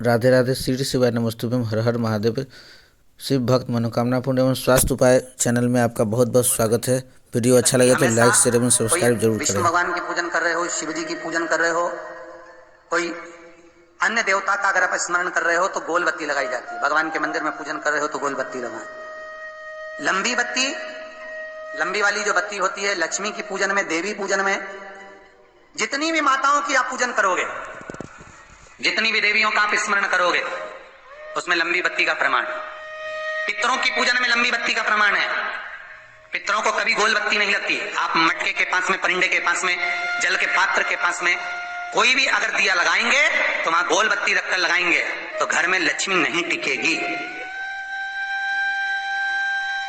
राधे राधे। श्री शिवाय नमस्तुभ्यम। हर हर महादेव। शिव भक्त मनोकामना पूर्ण एवं स्वास्थ्य उपाय चैनल में आपका बहुत बहुत स्वागत है। वीडियो अच्छा लगे तो लाइक शेयर एवं सब्सक्राइब जरूर करें। विष्णु भगवान की पूजन कर रहे हो, शिव जी की पूजन कर रहे हो, कोई अन्य देवता का अगर आप स्मरण कर रहे हो तो गोल बत्ती लगाई जाती है। भगवान के मंदिर में पूजन कर रहे हो तो गोल बत्ती लगाएं। लंबी बत्ती, लंबी वाली जो बत्ती होती है, लक्ष्मी की पूजन में, देवी पूजन में, जितनी भी माताओं की आप पूजन करोगे, जितनी भी देवियों का आप स्मरण करोगे, उसमें लंबी बत्ती का प्रमाण। पितरों की पूजन में लंबी बत्ती का प्रमाण है। पितरों को कभी गोल बत्ती नहीं लगती। आप मटके के पास में, परिंदे के पास में, जल के पात्र के पास में कोई भी अगर दिया लगाएंगे तो वहां गोल बत्ती रखकर लगाएंगे तो घर में लक्ष्मी नहीं टिकेगी।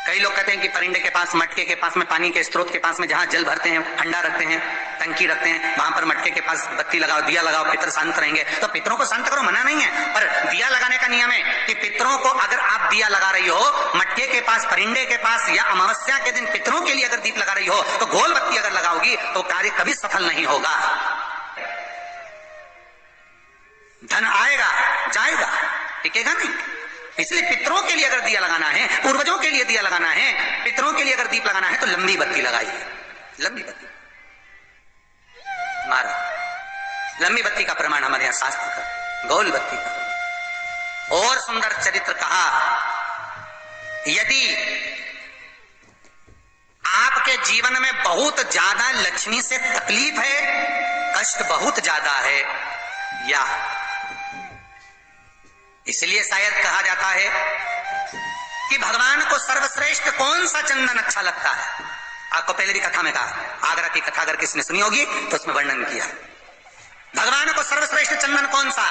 कई लोग कहते हैं कि परिंदे के पास, मटके के पास में, पानी के स्रोत के पास में जहां जल भरते हैं, ठंडा रखते हैं, टंकी रखते हैं, वहां पर मटके के पास बत्ती लगाओ, दिया लगाओ, पितर शांत रहेंगे। तो पितरों को शांत करो, मना नहीं है, पर दिया लगाने का नियम है कि पितरों को अगर आप दिया लगा रही हो मटके के पास, परिंदे के पास, या अमावस्या के दिन पितरों के लिए अगर दीप लगा रही हो तो गोल बत्ती अगर लगाओगी तो कार्य कभी सफल नहीं होगा। धन आएगा जाएगा, टिकेगा नहीं। इसलिए पितरों के लिए अगर दिया लगाना है, पूर्वजों के लिए दिया लगाना है, पितरों के लिए अगर दीप लगाना है तो लंबी बत्ती लगाइए। लंबी बत्ती मारा, लंबी बत्ती का प्रमाण हमारे यहां शास्त्र का, गोल बत्ती का। और सुंदर चरित्र कहा, यदि आपके जीवन में बहुत ज्यादा लक्ष्मी से तकलीफ है, कष्ट बहुत ज्यादा है, या इसलिए शायद कहा जाता है कि भगवान को सर्वश्रेष्ठ कौन सा चंदन अच्छा लगता है। आपको पहले भी कथा में कहा, आगरा की कथा अगर किसने सुनी होगी तो उसमें वर्णन किया। भगवान को सर्वश्रेष्ठ चंदन कौन सा,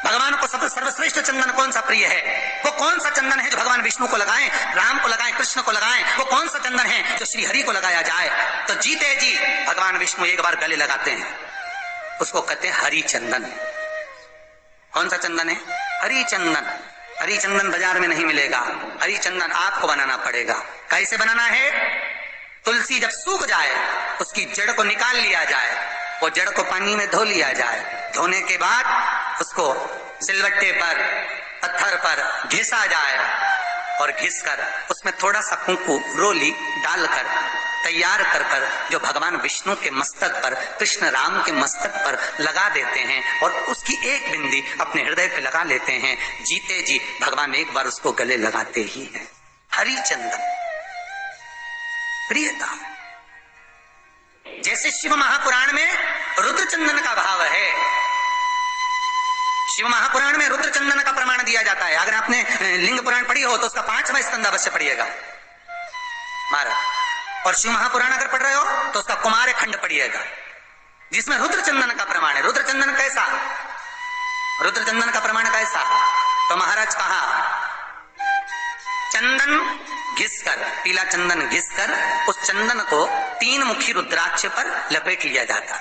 भगवान को सर्वश्रेष्ठ चंदन कौन सा प्रिय है, वो कौन सा चंदन है जो भगवान विष्णु को लगाएं, राम को लगाएं, कृष्ण को लगाएं, वो कौन सा चंदन है जो श्री हरि को लगाया जाए। तो जीते जी भगवान विष्णु एक बार गले लगाते हैं, उसको कहते हैं हरि चंदन। कौन सा चंदन है? हरि चंदन। हरि चंदन बाजार में नहीं मिलेगा, हरि चंदन आपको बनाना पड़ेगा। कैसे बनाना है? तुलसी जब सूख जाए उसकी जड़ को निकाल लिया जाए, वो जड़ को पानी में धो लिया जाए, धोने के बाद उसको सिलवट्टे पर, पत्थर पर घिसा जाए और घिसकर उसमें थोड़ा सा कुंकू, रोली डालकर तैयार कर कर जो भगवान विष्णु के मस्तक पर, कृष्ण राम के मस्तक पर लगा देते हैं और उसकी एक बिंदी अपने हृदय पे लगा लेते हैं, जीते जी भगवान एक बार उसको गले लगाते ही हैं। हरि चंदन प्रियता। जैसे शिव महापुराण में रुद्र चंदन का भाव है, शिव महापुराण में रुद्र चंदन का प्रमाण दिया जाता है। अगर आपने लिंग पुराण पढ़ी हो तो उसका 5वां स्कंद अवश्य पढ़िएगा महाराज। और शिव महापुराण अगर पढ़ रहे हो तो उसका कुमार खंड पढ़िएगा, जिसमें रुद्र चंदन का प्रमाण है। रुद्र चंदन कैसा? रुद्र चंदन का प्रमाण कैसा? तो महाराज कहा, चंदन घिसकर, पीला चंदन घिसकर उस चंदन को 3 मुखी रुद्राक्ष पर लपेट लिया जाता।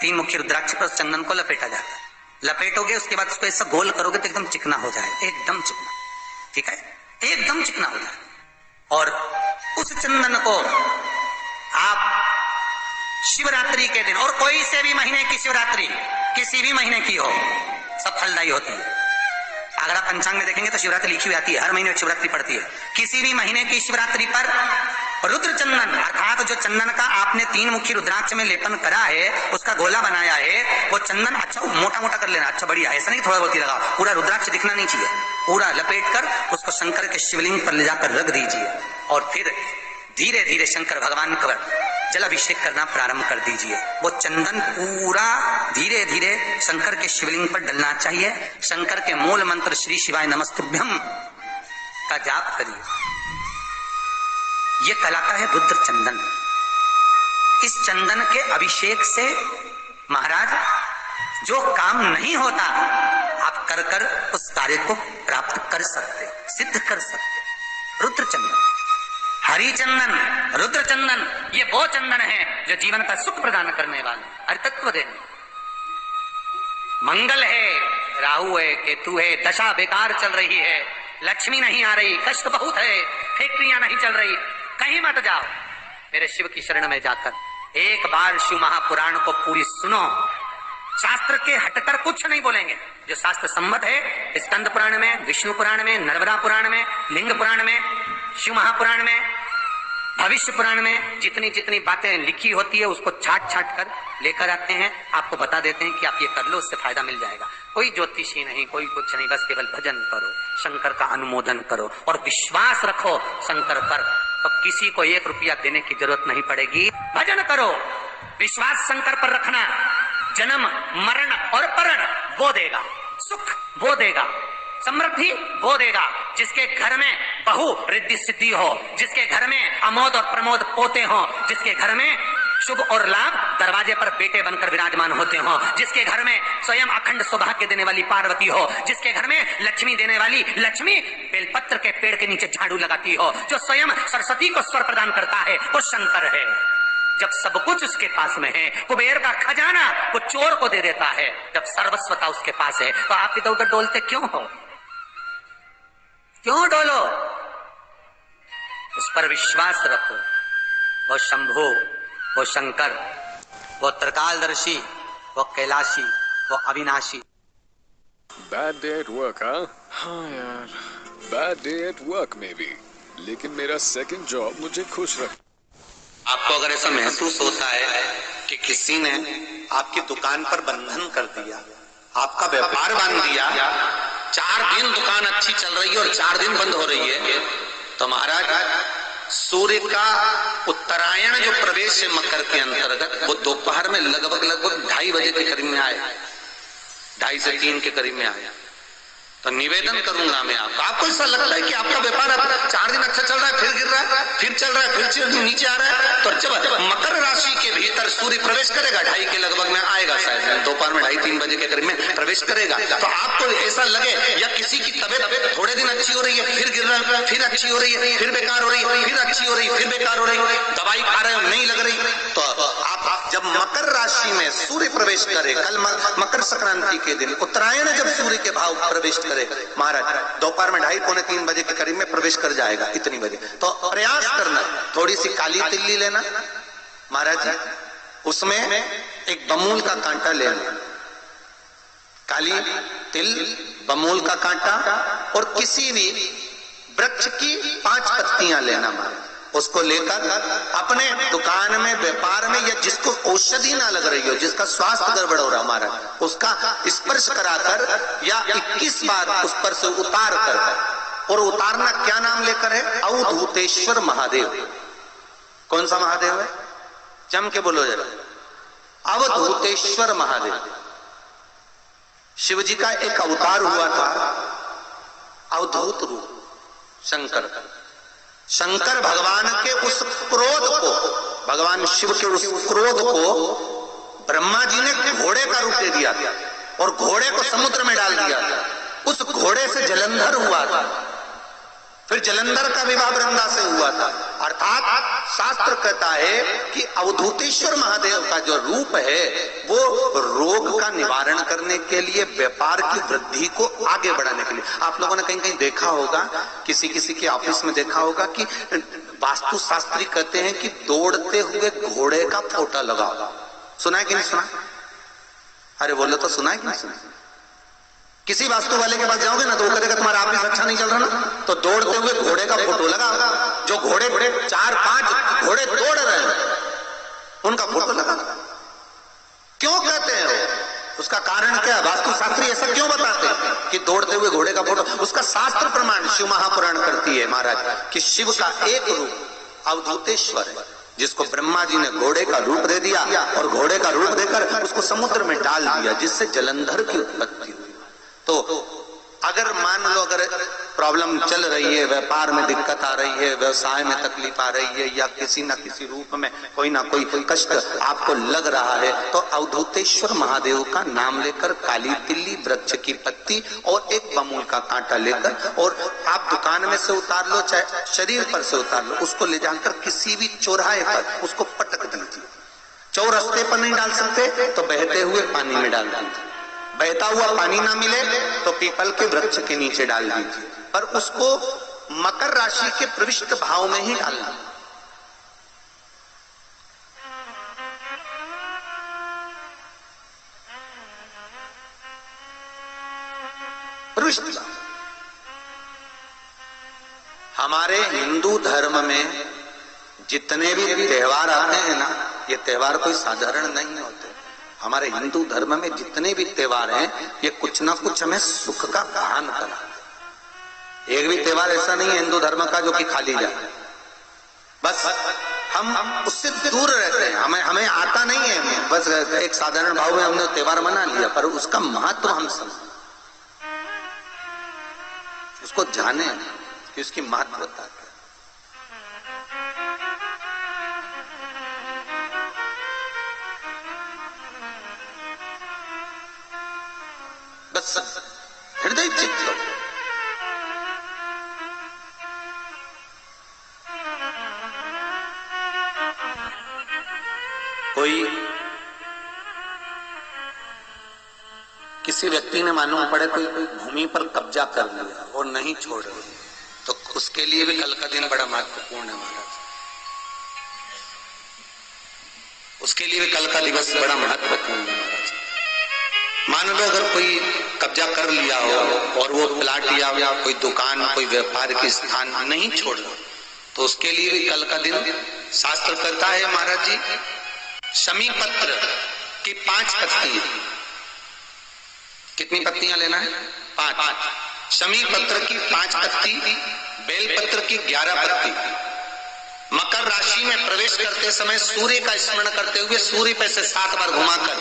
3 मुखी रुद्राक्ष पर उस चंदन को लपेटा जाता। लपेटोगे उसके बाद उसको ऐसा गोल करोगे तो एकदम चिकना हो जाए, एकदम चिकना, ठीक है, एकदम चिकना हो जाए। और उस चंदन को आप शिवरात्रि के दिन, और कोई से भी महीने की शिवरात्रि, किसी भी महीने की हो, सब फलदायी होती है। अगर आप पंचांग में देखेंगे तो शिवरात्रि लिखी हुई आती है, हर महीने शिवरात्रि पड़ती है। किसी भी महीने की शिवरात्रि पर रुद्र चंदन, अर्थात जो चंदन का आपने 3 मुखी रुद्राक्ष में लेपन करा है, उसका गोला बनाया है, वो चंदन अच्छा मोटा मोटा कर लेना, अच्छा बढ़िया, ऐसा नहीं थोड़ा बहुत ही लगाओ, पूरा रुद्राक्ष दिखना नहीं चाहिए, पूरा लपेट कर उसको शंकर के शिवलिंग पर ले जाकर रख दीजिए और फिर धीरे धीरे शंकर भगवान का जल अभिषेक करना प्रारंभ कर दीजिए। वो चंदन पूरा धीरे धीरे शंकर के शिवलिंग पर डलना चाहिए। शंकर के मूल मंत्र श्री शिवाय नमस्तुभ्यम का जाप करिए। ये कहलाता है रुद्र चंदन। इस चंदन के अभिषेक से महाराज जो काम नहीं होता आप कर कर उस कार्य को प्राप्त कर सकते, सिद्ध कर सकते। रुद्र चंदन, हरि चंदन, रुद्र चंदन, ये वो चंदन है जो जीवन का सुख प्रदान करने वाले, हरितत्व देने। मंगल है, राहु है, केतु है, दशा बेकार चल रही है, लक्ष्मी नहीं आ रही, कष्ट बहुत है, फैक्ट्रियां नहीं चल रही, कहीं मत जाओ, मेरे शिव की शरण में जाकर एक बार शिव महापुराण को पूरी सुनो, शास्त्र के हटकर कुछ नहीं बोलेंगे। जो शास्त्र सम्मत है, स्कंद पुराण में, विष्णु पुराण में, नर्मदा पुराण में, लिंग पुराण में, शिव महापुराण में, भविष्य पुराण में जितनी जितनी बातें लिखी होती है उसको छाट छाट कर लेकर आते हैं, आपको बता देते हैं कि आप ये कर लो, उससे फायदा मिल जाएगा। कोई ज्योतिषी नहीं, कोई कुछ नहीं, बस केवल भजन करो, शंकर का अनुमोदन करो और विश्वास रखो शंकर पर, तो किसी को 1 रुपया देने की जरूरत नहीं पड़ेगी। भजन करो, विश्वास शंकर पर रखना, जन्म मरण और परण वो देगा, सुख वो देगा, समृद्धि वो देगा। जिसके घर में बहु रिद्धि सिद्धि हो, जिसके घर में अमोद और प्रमोद पोते हो, जिसके घर में शुभ और लाभ दरवाजे पर बेटे बनकर विराजमान होते हो, जिसके घर में स्वयं अखंड सौभाग्य देने वाली पार्वती हो, जिसके घर में लक्ष्मी देने वाली लक्ष्मी बेलपत्र के पेड़ के नीचे झाड़ू लगाती हो, जो स्वयं सरस्वती को स्वर प्रदान करता है वो शंकर है। जब सब कुछ उसके पास में है, कुबेर का खजाना वो चोर को दे देता है, जब सर्वस्वता उसके पास है, तो आप इधर उधर डोलते क्यों हो? क्यों डोलो? उस पर विश्वास रखो। वो शंभु, वो शंकर, वो त्रिकालदर्शी, वो कैलाशी, वो अविनाशी। बैड डे एट वर्क, हाँ यार, बैड डे एट वर्क में भी, लेकिन मेरा सेकंड जॉब मुझे खुश रख। आपको अगर ऐसा महसूस होता है कि किसी ने आपकी दुकान पर बंधन कर दिया, आपका व्यापार बांध दिया, 4 दिन दुकान अच्छी चल रही है और 4 दिन बंद हो रही है, तो महाराज सूर्य का उत्तरायण जो प्रवेश है मकर के अंतर्गत, वो दोपहर में लगभग 2:30 बजे के करीब में आए, 2:30 से 3 के करीब में आया। तो निवेदन करूंगा मैं आपको ऐसा लगता है कि आपका व्यापार अब 4 दिन अच्छा चल रहा है, फिर गिर रहा है, फिर चल रहा है, फिर नीचे आ रहा है, तो जब मकर राशि के भीतर सूर्य प्रवेश करेगा 2:30 के लगभग में आएगा, शायद दोपहर में 2:30-3 बजे के करीब में प्रवेश करेगा, तो आपको ऐसा लगे या किसी की तबियत थोड़े दिन अच्छी हो रही है, फिर गिर रहा है, फिर अच्छी हो रही है, फिर बेकार हो रही है, फिर अच्छी हो रही है, फिर बेकार हो रही है, दवाई खा रहे हो नहीं लग रही, तो आप जब मकर राशि में सूर्य प्रवेश करे, कल मकर संक्रांति के दिन उत्तरायण जब सूर्य के भाव प्रवेश करे महाराज, दोपहर में 2:30-3 बजे के करीब में प्रवेश कर जाएगा, इतनी बजे, तो प्रयास करना थोड़ी सी काली तिल्ली लेना महाराज जी, उसमें एक बमूल का कांटा लेना, काली तिल, बमूल का कांटा और किसी भी वृक्ष की 5 पत्तियां लेना महाराज, उसको लेकर अपने दुकान में, व्यापार में, या जिसको औषधि ना लग रही हो, जिसका स्वास्थ्य गड़बड़ हो रहा महाराज, उसका स्पर्श कराकर या 21 बार उस पर से उतार कर, और उतारना क्या नाम लेकर है? अवधूतेश्वर महादेव। कौन सा महादेव है? जम के बोलो जरा, अवधूतेश्वर महादेव। शिव जी का एक अवतार हुआ था, अवधूत रूप शंकर। शंकर भगवान के उस क्रोध को, भगवान शिव के उस क्रोध को ब्रह्मा जी ने घोड़े का रूप दे दिया था और घोड़े को समुद्र में डाल दिया था। उस घोड़े से जलंधर हुआ था, फिर जलंधर का विवाह वृंदा से हुआ था। अर्थात शास्त्र कहता है कि अवधूतेश्वर महादेव का जो रूप है वो रोग का निवारण करने के लिए, व्यापार की वृद्धि को आगे बढ़ाने के लिए। आप लोगों ने कहीं कहीं देखा होगा, किसी किसी के ऑफिस में देखा होगा कि वास्तु शास्त्री कहते हैं कि दौड़ते हुए घोड़े का फोटो लगाओ। सुना है कि नहीं सुना? अरे बोलो तो, सुना है कि नहीं सुना? किसी वास्तु वाले के पास जाओगे ना तो वो कहेगा तुम्हारा ऑफिस अच्छा नहीं चल रहा ना, तो दौड़ते हुए घोड़े का फोटो लगाओ। जो घोड़े 4-5 घोड़े दौड़ रहे हैं उनका फोटो लगा। क्यों कहते हैं? उसका कारण क्या है? वास्तु शास्त्री ऐसा क्यों बताते हैं कि दौड़ते हुए घोड़े का फोटो? उसका शास्त्र प्रमाण शिव महापुराण करती है महाराज कि शिव का एक रूप अवधूतेश्वर है, जिसको ब्रह्मा जी ने घोड़े का रूप दे दिया और घोड़े का रूप देकर उसको समुद्र में डाल दिया, जिससे जलंधर की उत्पत्ति हुई। तो अगर मान लो अगर प्रॉब्लम चल रही है, व्यापार में दिक्कत आ रही है, व्यवसाय में तकलीफ आ रही है, या किसी न किसी रूप में कोई ना कोई कष्ट आपको लग रहा है, तो अवधूतेश्वर महादेव का नाम लेकर काली तिल्ली, वृक्ष की पत्ती और एक बमूल का कांटा लेकर, और आप दुकान में से उतार लो, चाहे शरीर पर से उतार लो, उसको ले जाकर किसी भी चौराहे पर उसको पटक दीजिए। चौरस्ते पर नहीं डाल सकते तो बहते हुए पानी में डाल दीजिए। बहता हुआ पानी ना मिले तो पीपल के वृक्ष के नीचे डाल दीजिए, पर उसको मकर राशि के प्रविष्ट भाव में ही डालना। रिश्ता। हमारे हिंदू धर्म में जितने भी त्योहार आते हैं ना, ये त्योहार कोई साधारण नहीं होते। हमारे हिंदू धर्म में जितने भी त्योहार हैं, ये कुछ ना कुछ हमें सुख का भान कराते। एक भी त्योहार ऐसा नहीं है हिंदू धर्म का जो कि खाली जाए। बस हम उससे दूर रहते हैं, हमें आता नहीं है। बस एक साधारण भाव में हमने त्योहार मना लिया, पर उसका महत्व हम समझ, उसको जाने कि उसकी महत्वता है। बस हृदय चित्त लो। कोई किसी व्यक्ति ने मालूम पड़े कोई भूमि पर कब्जा कर लिया और नहीं छोड़ रहे, तो उसके लिए भी कल का दिन बड़ा महत्वपूर्ण है महाराज। उसके लिए भी कल का दिवस बड़ा महत्वपूर्ण है महाराज। मान लो अगर कोई कब्जा कर लिया हो और वो प्लाट या कोई दुकान, कोई व्यापार की स्थान नहीं छोड़ रहा, तो उसके लिए भी कल का दिन शास्त्र कहता है महाराज जी, शमी पत्र की 5 पत्तियां। कितनी पत्तियां लेना है? 5। शमी पत्र की 5 पत्ती, बेल पत्र की 11 पत्ती। मकर राशि में प्रवेश करते समय सूर्य का स्मरण करते हुए सूर्य पे से 7 बार घुमाकर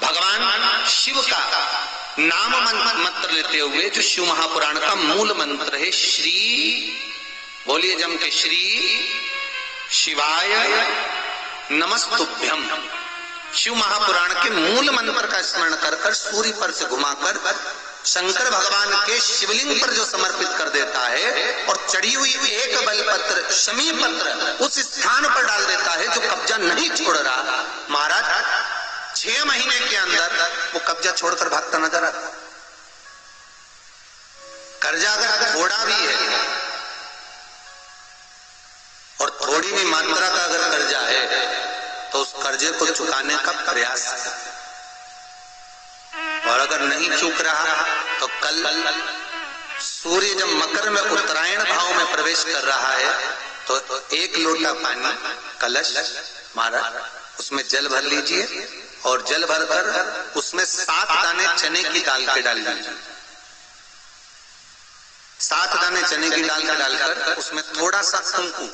भगवान शिव का नाम मंत्र लेते हुए, जो शिव महापुराण का मूल मंत्र है, श्री, बोलिए जम के, श्री शिवाय नमस्तुभ्यम। शिव महापुराण के मूल मंत्र का स्मरण कर सूर्य पर से घुमाकर शंकर भगवान के शिवलिंग पर जो समर्पित कर देता है और चढ़ी हुई एक बेलपत्र शमी पत्र उस स्थान पर डाल देता है जो कब्जा नहीं छोड़ रहा, महाराज 6 महीने के अंदर वो कब्जा छोड़कर भागता नजर आता। कर्जा अगर थोड़ा भी है और थोड़ी भी मात्रा का अगर कर्जा है, तो उस कर्जे को चुकाने का प्रयास करते, और अगर नहीं चूक रहा तो कल सूर्य जब मकर में उत्तरायण भाव में प्रवेश कर रहा है, तो 1 लोटा पानी कलश महाराज उसमें जल भर लीजिए और जल भर कर उसमें 7 दाने चने की दाल के डाल दीजिए। 7 दाने चने की दाल के डालकर उसमें थोड़ा सा कुंकू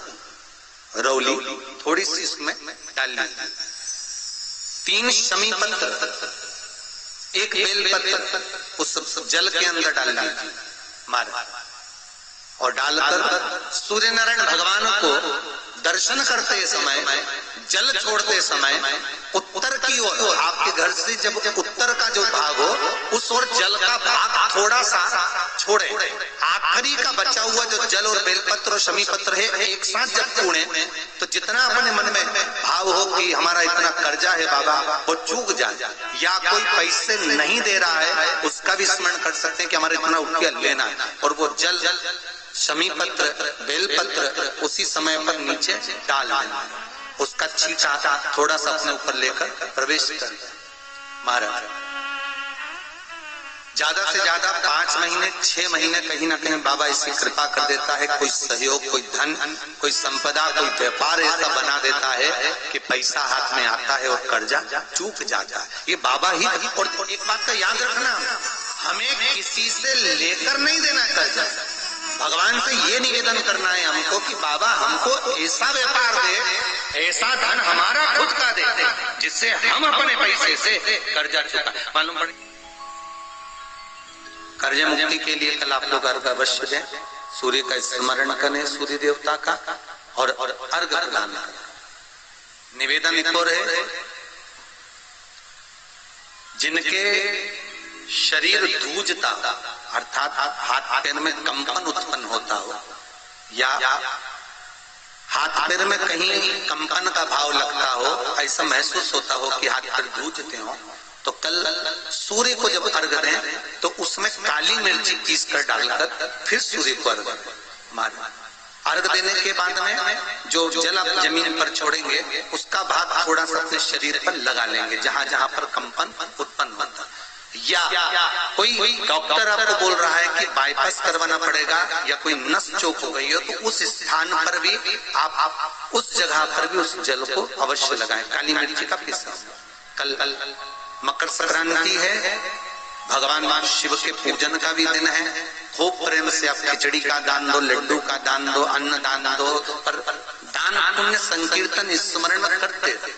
रौली थोड़ी सी उसमें डाल लीजिए। 3 शमी पत्र, 1 बेल पत्र उस जल के अंदर डाल लीजिए मारा, और डालकर सूर्य नारायण भगवान को दर्शन करते समय, जल छोड़ते समय उत्तर की ओर, आपके घर से जब उत्तर का जो भाग हो उस ओर जल का भाग थोड़ा सा छोड़े। आखिरी का बचा हुआ जो जल और बेलपत्र और शमी पत्र है एक साथ जब छूने, तो जितना अपने मन में भाव हो कि हमारा इतना कर्जा है बाबा, वो चूक जाए, या कोई पैसे नहीं दे रहा है उसका भी स्मरण कर सकते हैं कि हमारा इतना रुपया लेना है, और वो जल शमी पत्र बेलपत्र उसी समय पर नीचे डाल देना, उसका छींटा थोड़ा सा अपने ऊपर लेकर प्रवेश कर महाराज। ज्यादा से ज्यादा 5 महीने 6 महीने कहीं ना कहीं बाबा इसकी कृपा कर देता है, कोई सहयोग, कोई धन, कोई संपदा, कोई व्यापार ऐसा बना देता है कि पैसा हाथ में आता है और कर्जा चूक जाता है। ये बाबा ही। और एक बात का याद रखना, हमें किसी से लेकर नहीं देना कर्जा, भगवान से ये निवेदन करना है हमको कि बाबा हमको ऐसा व्यापार दे, ऐसा धन हमारा खुद का दे जिससे हम अपने पैसे से कर्जा चुका। मालूम पड़े कर्जे मुक्ति के लिए कल आप लोग अर्घ अवश्य दें, सूर्य का स्मरण करें, सूर्य देवता का, और अर्घ प्रदान करें। निवेदन एक और है, जिनके शरीर धूजता अर्थात हाथ पैर में कंपन उत्पन्न होता हो, या हाथ पैर में कहीं कंपन का भाव लगता हो, ऐसा महसूस होता हो कि हाथ पैर धूजते हो, तो कल सूर्य को जब अर्घ दें तो उसमें काली मिर्ची पीस कर डालकर फिर सूर्य को अर्घ मारें। अर्घ देने के बाद में जो जल आप जमीन पर छोड़ेंगे उसका भाग थोड़ा सा अपने शरीर पर लगा लेंगे, जहां जहां पर कंपन उत्पन्न होता। या कोई डॉक्टर आपको बोल रहा है कि बाईपास करवाना पड़ेगा या कोई नस चौक हो गई हो, तो उस स्थान पर भी आप उस जगह पर भी उस जल को अवश्य लगाएं। काली मिर्ची का पीसा। कल मकर संक्रांति है, भगवान शिव के पूजन का भी दिन है। खूब प्रेम से आप खिचड़ी का दान दो, लड्डू का दान दो, अन्न दान दो, पर दान पुण्य संकीर्तन स्मरण करते थे।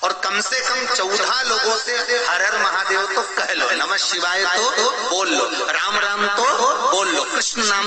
और कम से कम 14 लोगों से हर हर महादेव तो कह लो, नमः शिवाय तो बोल लो, राम राम तो बोल लो, कृष्ण नाम